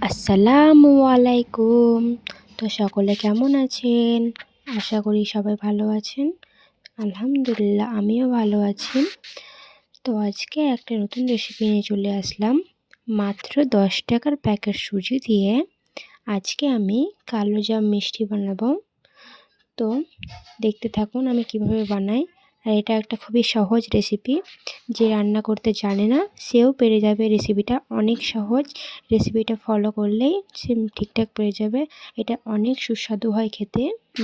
আসসালামু আলাইকুম। তো সকলে কেমন আছেন? আশা করি সবাই ভালো আছেন। আলহামদুলিল্লাহ আমিও ভালো আছি। তো আজকে একটা নতুন রেসিপি নিয়ে চলে আসলাম। মাত্র 10 টাকার প্যাকেট সুজি দিয়ে আজকে আমি কালোজাম মিষ্টি বানাবো। তো দেখতে থাকুন আমি কিভাবে বানাই। আর এটা একটা খুবই সহজ রেসিপি, যে রান্না করতে জানে না সেও পেরে যাবে। রেসিপিটা অনেক সহজ, রেসিপিটা ফলো করলেই সে ঠিকঠাক পেরে যাবে। এটা অনেক সুস্বাদু হয় খেতে,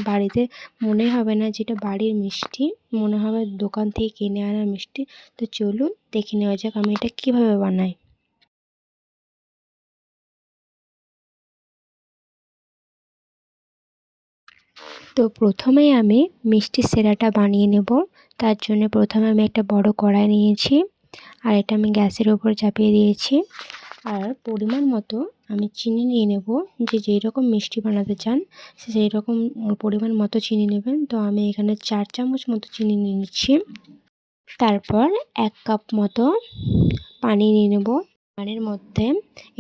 বাড়িতে মনে হবে না যেটা বাড়ির মিষ্টি, মনে হবে দোকান থেকে কিনে আনা মিষ্টি। তো চলুন দেখে নেওয়া যাক আমি এটা কীভাবে বানাই। তো প্রথমেই আমি মিষ্টির শিরাটা বানিয়ে নেব। তার জন্য প্রথমে আমি একটা বড় কড়াই নিয়েছি, আর এটা আমি গ্যাসের উপর চাপিয়ে দিয়েছি। আর পরিমাণ মতো আমি চিনি নিয়ে নেব, যে যেই রকম মিষ্টি বানাতে চান সেই রকম পরিমাণ মতো চিনি নেবেন। তো আমি এখানে 4 চামচ মতো চিনি নিয়ে নিচ্ছি। তারপর 1 কাপ মতো পানি নিয়ে নেব। পানির মধ্যে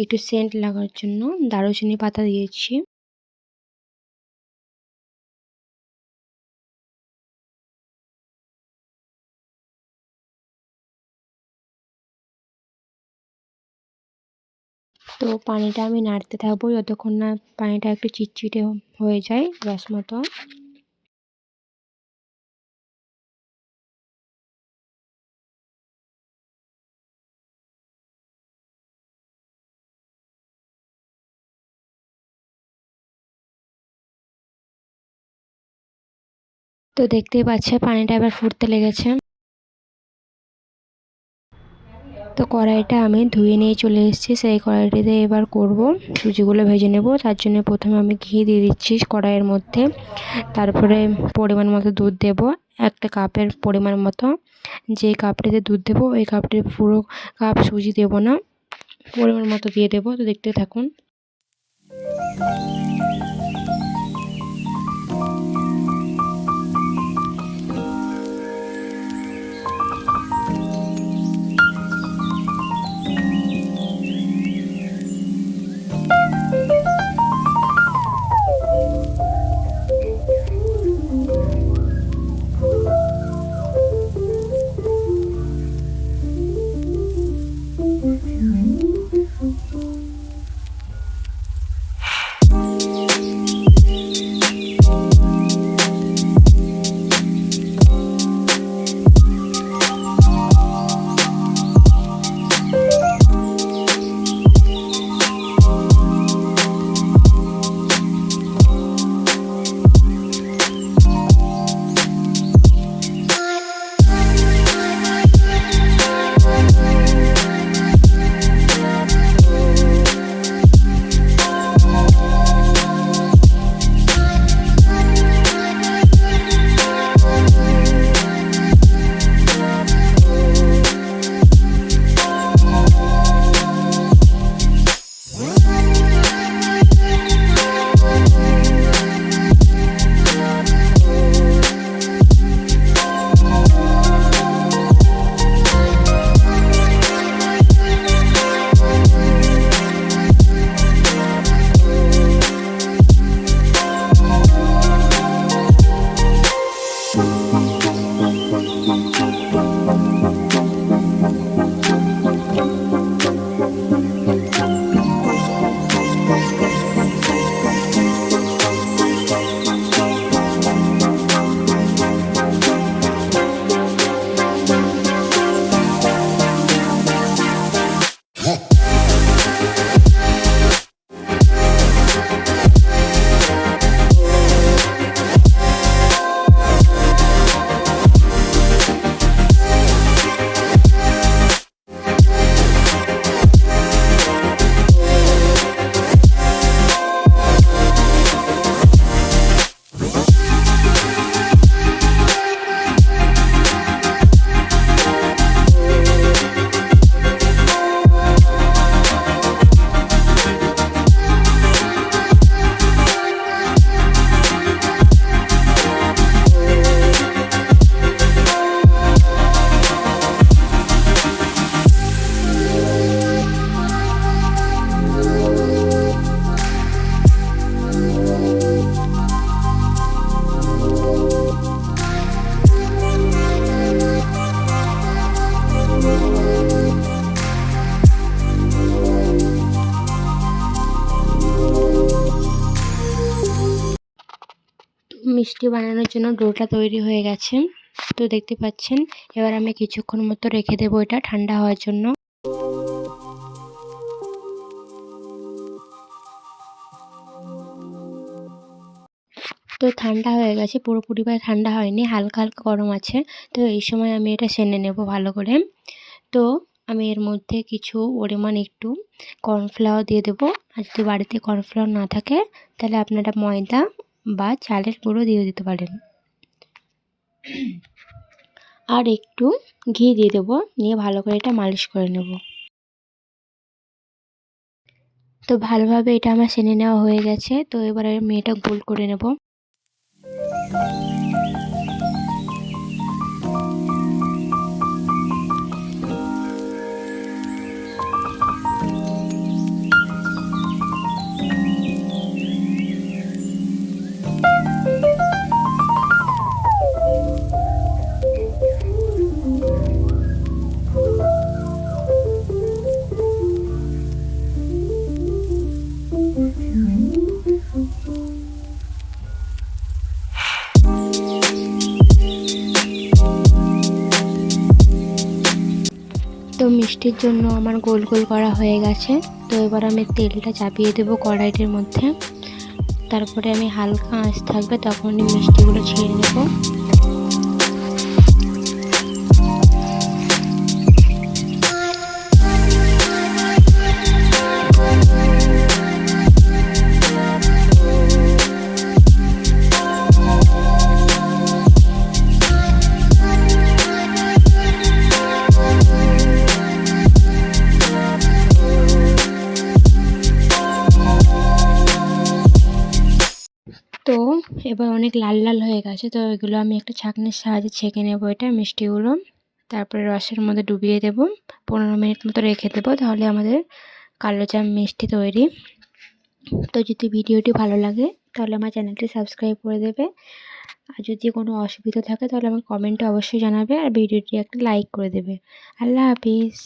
একটু সেন্ট লাগার জন্য দারুচিনি পাতা দিয়েছি। তো পানিটা আমি নাড়তে থাকবো যতক্ষণ না পানিটা একটু চিটচিটে হয়ে যায় রস মতো। তো দেখতেই পাচ্ছে পানিটা এবার ফুটতে লেগেছে। তো কড়াইটা আমি ধুয়ে নিয়ে চলে এসেছি, সেই কড়াইটিতে এবার করব সুজিগুলো ভেজে নেব। তার জন্য প্রথমে আমি ঘি দিয়ে দিচ্ছি কড়াইয়ের মধ্যে। তারপরে পরিমাণ মতো দুধ দেব, একটা কাপের পরিমাণ মতো। যে কাপটিতে দুধ দেবো ওই কাপটির পুরো কাপ সুজি দেব না, পরিমাণ মতো দিয়ে দেবো। তো দেখতে থাকুন। মিষ্টি বানানোর জন্য ডোটা তৈরি হয়ে গেছে, তো দেখতে পাচ্ছেন। এবার আমি কিছুক্ষণ মতো রেখে দেবো এটা ঠান্ডা হওয়ার জন্য। তো ঠান্ডা হয়ে গেছে, পুরোপুরিভাবে ঠান্ডা হয়নি, হালকা হালকা গরম আছে। তো এই সময় আমি এটা সেনে নেব ভালো করে। তো আমি এর মধ্যে কিছু পরিমাণ একটু কর্নফ্লাওয়ার দিয়ে দেবো। আর যদি বাড়িতে কর্নফ্লাওয়ার না থাকে তাহলে আপনারা ময়দা বা চালের গুঁড়ো দিয়ে দিতে পারেন। আর একটু ঘি দিয়ে দেবো, নিয়ে ভালো করে এটা মালিশ করে নেব। তো ভালোভাবে এটা আমার সেনে নেওয়া হয়ে গেছে। তো এবারে আমি এটা গোল করে নেব। তো মিষ্টির জন্য আমার গোল গোল করা হয়ে গেছে। তো এবার আমি তেলটা চাপিয়ে দেবো কড়াইটির মধ্যে। তারপরে আমি হালকা আঁচ থাকবে তখনই মিষ্টিগুলো ছেড়ে নেব। তো এবার অনেক লাল লাল হয়ে গেছে। তো এগুলো আমি একটা ছাঁকনির সাহায্যে ছেঁকে নেবো এটা মিষ্টিগুলো। তারপরে রসের মধ্যে ডুবিয়ে দেবো, 15 মিনিট মতো রেখে দেবো, তাহলে আমাদের কালোজাম মিষ্টি তৈরি। তো যদি ভিডিওটি ভালো লাগে তাহলে আমার চ্যানেলটি সাবস্ক্রাইব করে দেবে। আর যদি কোনো অসুবিধা থাকে তাহলে আমাকে কমেন্টে অবশ্যই জানাবে, আর ভিডিওটি একটা লাইক করে দেবে। আল্লাহ হাফিজ।